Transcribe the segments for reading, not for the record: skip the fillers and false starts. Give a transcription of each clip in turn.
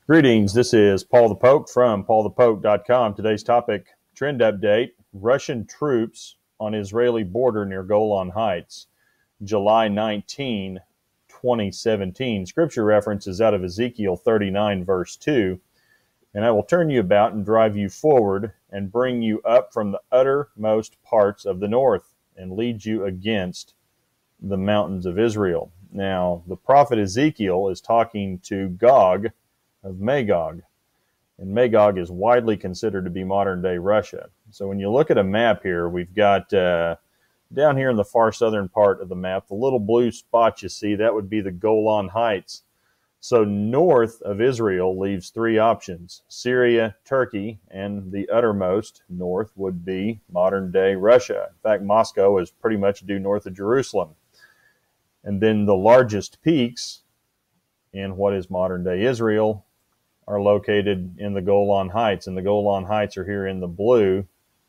Greetings, this is Paul the Pope from paulthepope.com. Today's topic, trend update, Russian troops on Israeli border near Golan Heights, July 19, 2017. Scripture reference is out of Ezekiel 39, verse 2. And I will turn you about and drive you forward and bring you up from the uttermost parts of the north and lead you against the mountains of Israel. Now, the prophet Ezekiel is talking to Gog of Magog, and Magog is widely considered to be modern-day Russia. So when you look at a map here, we've got down here in the far southern part of the map, the little blue spot you see, that would be the Golan Heights. So north of Israel leaves three options: Syria, Turkey, and the uttermost north would be modern-day Russia. In fact, Moscow is pretty much due north of Jerusalem. And then the largest peaks in what is modern-day Israel are located in the Golan Heights, and the Golan Heights are here in the blue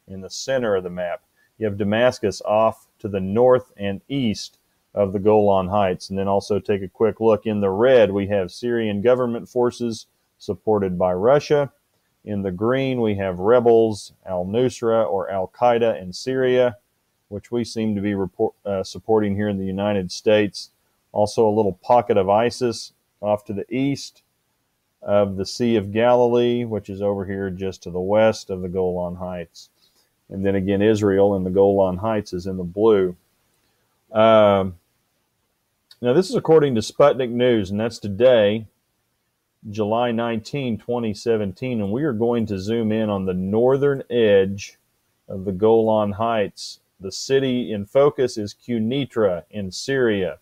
in the center of the map. You have Damascus off to the north and east of the Golan Heights. And then also take a quick look in the red, we have Syrian government forces supported by Russia. In the green, we have rebels, al-Nusra or al-Qaeda in Syria, which we seem to be supporting here in the United States. Also a little pocket of ISIS off to the east of the Sea of Galilee, which is over here just to the west of the Golan Heights. And then again, Israel in the Golan Heights is in the blue. Now, this is according to Sputnik News, and that's today, July 19, 2017. And we are going to zoom in on the northern edge of the Golan Heights. The city in focus is Quneitra in Syria.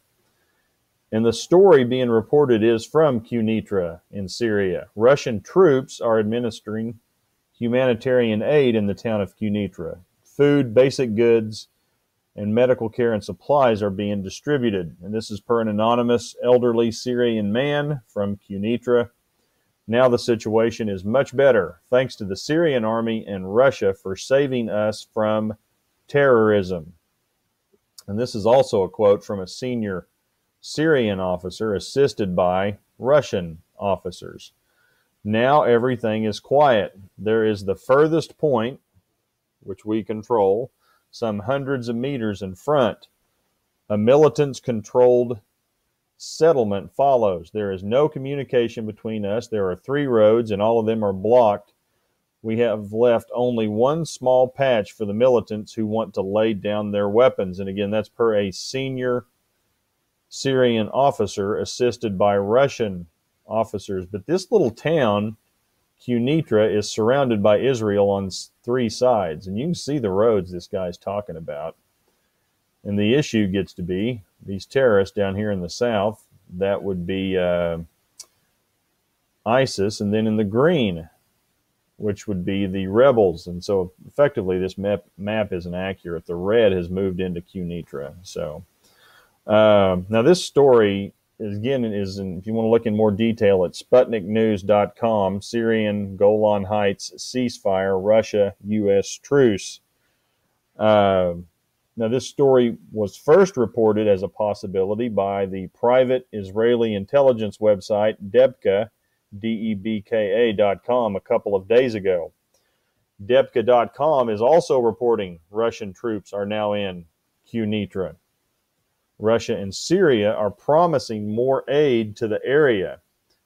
And the story being reported is from Quneitra in Syria. Russian troops are administering humanitarian aid in the town of Quneitra. Food, basic goods, and medical care and supplies are being distributed. And this is per an anonymous elderly Syrian man from Quneitra. Now the situation is much better, thanks to the Syrian army and Russia for saving us from terrorism. And this is also a quote from a senior Syrian officer assisted by Russian officers. Now everything is quiet. There is the furthest point, which we control, some hundreds of meters in front. A militants-controlled settlement follows. There is no communication between us. There are 3 roads, and all of them are blocked. We have left only one small patch for the militants who want to lay down their weapons. And again, that's per a senior Syrian officer assisted by Russian officers. But this little town, Quneitra, is surrounded by Israel on 3 sides. And you can see the roads this guy's talking about. And the issue gets to be these terrorists down here in the south. That would be ISIS. And then in the green, which would be the rebels. And so effectively this map isn't accurate. The red has moved into Quneitra. So now this story is, again, if you want to look in more detail, at SputnikNews.com, Syrian Golan Heights ceasefire, Russia-U.S. truce. Now this story was first reported as a possibility by the private Israeli intelligence website Debka, Debka.com, a couple of days ago. Debka.com is also reporting Russian troops are now in Quneitra. Russia and Syria are promising more aid to the area.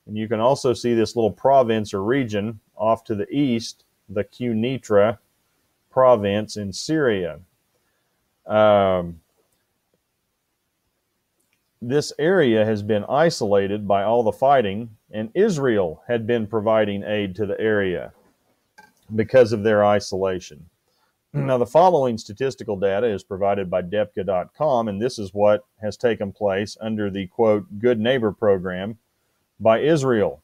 And you can also see this little province or region off to the east, the Quneitra province in Syria. This area has been isolated by all the fighting, and Israel had been providing aid to the area because of their isolation. Now, the following statistical data is provided by Debka.com, and this is what has taken place under the, quote, Good Neighbor program by Israel.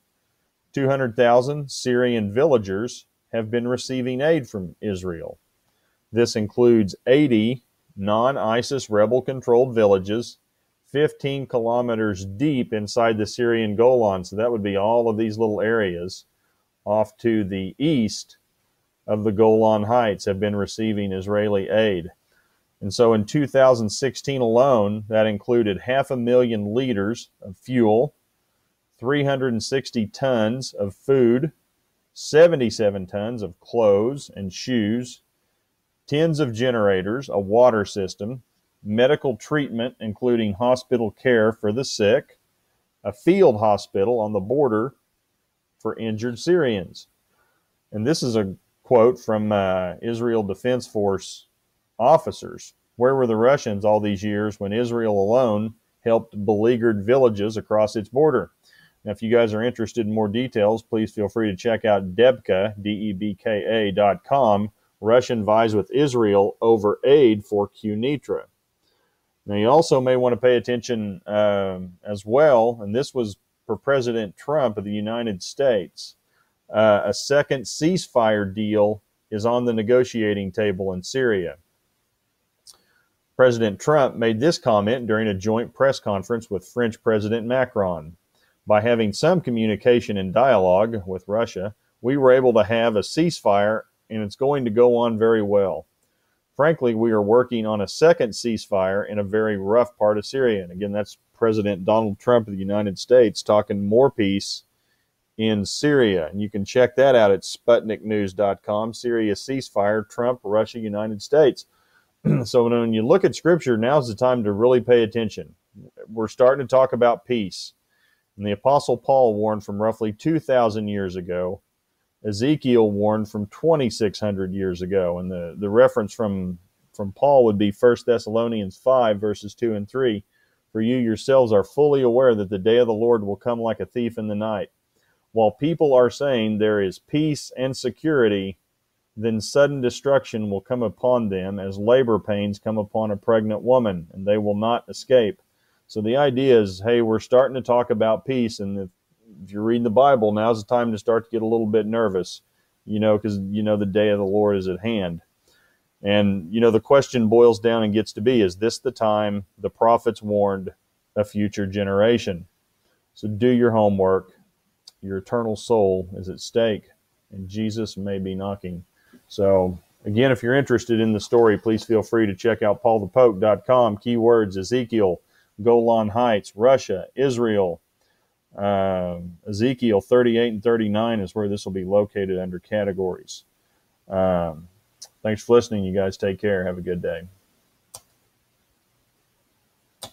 200,000 Syrian villagers have been receiving aid from Israel. This includes 80 non-ISIS rebel-controlled villages, 15 kilometers deep inside the Syrian Golan. So that would be all of these little areas off to the east of the Golan Heights have been receiving Israeli aid. And so in 2016 alone, that included 500,000 liters of fuel, 360 tons of food, 77 tons of clothes and shoes, tens of generators, a water system, medical treatment, including hospital care for the sick, a field hospital on the border for injured Syrians. And this is a quote from Israel Defense Force officers. Where were the Russians all these years when Israel alone helped beleaguered villages across its border? Now, if you guys are interested in more details, please feel free to check out Debka, DEBKA.com. Russian vies with Israel over aid for Quneitra. Now, you also may want to pay attention as well, and this was for President Trump of the United States. A second ceasefire deal is on the negotiating table in Syria. President Trump made this comment during a joint press conference with French President Macron. By having some communication and dialogue with Russia, we were able to have a ceasefire, and it's going to go on very well. Frankly, we are working on a second ceasefire in a very rough part of Syria. And again, that's President Donald Trump of the United States talking more peace in Syria. And you can check that out at SputnikNews.com. Syria ceasefire, Trump, Russia, United States. So when you look at Scripture, now's the time to really pay attention. We're starting to talk about peace. And the Apostle Paul warned from roughly 2,000 years ago. Ezekiel warned from 2,600 years ago. And the reference from Paul would be 1 Thessalonians 5, verses 2 and 3. For you yourselves are fully aware that the day of the Lord will come like a thief in the night. While people are saying there is peace and security, then sudden destruction will come upon them as labor pains come upon a pregnant woman, and they will not escape. So the idea is, hey, we're starting to talk about peace, and if you're reading the Bible, now's the time to start to get a little bit nervous, because the day of the Lord is at hand. And, the question boils down and gets to be, is this the time the prophets warned a future generation? So do your homework. Your eternal soul is at stake, and Jesus may be knocking. So, again, if you're interested in the story, please feel free to check out paulthepoke.com. Keywords: Ezekiel, Golan Heights, Russia, Israel. Ezekiel 38 and 39 is where this will be located under categories. Thanks for listening. You guys take care. Have a good day.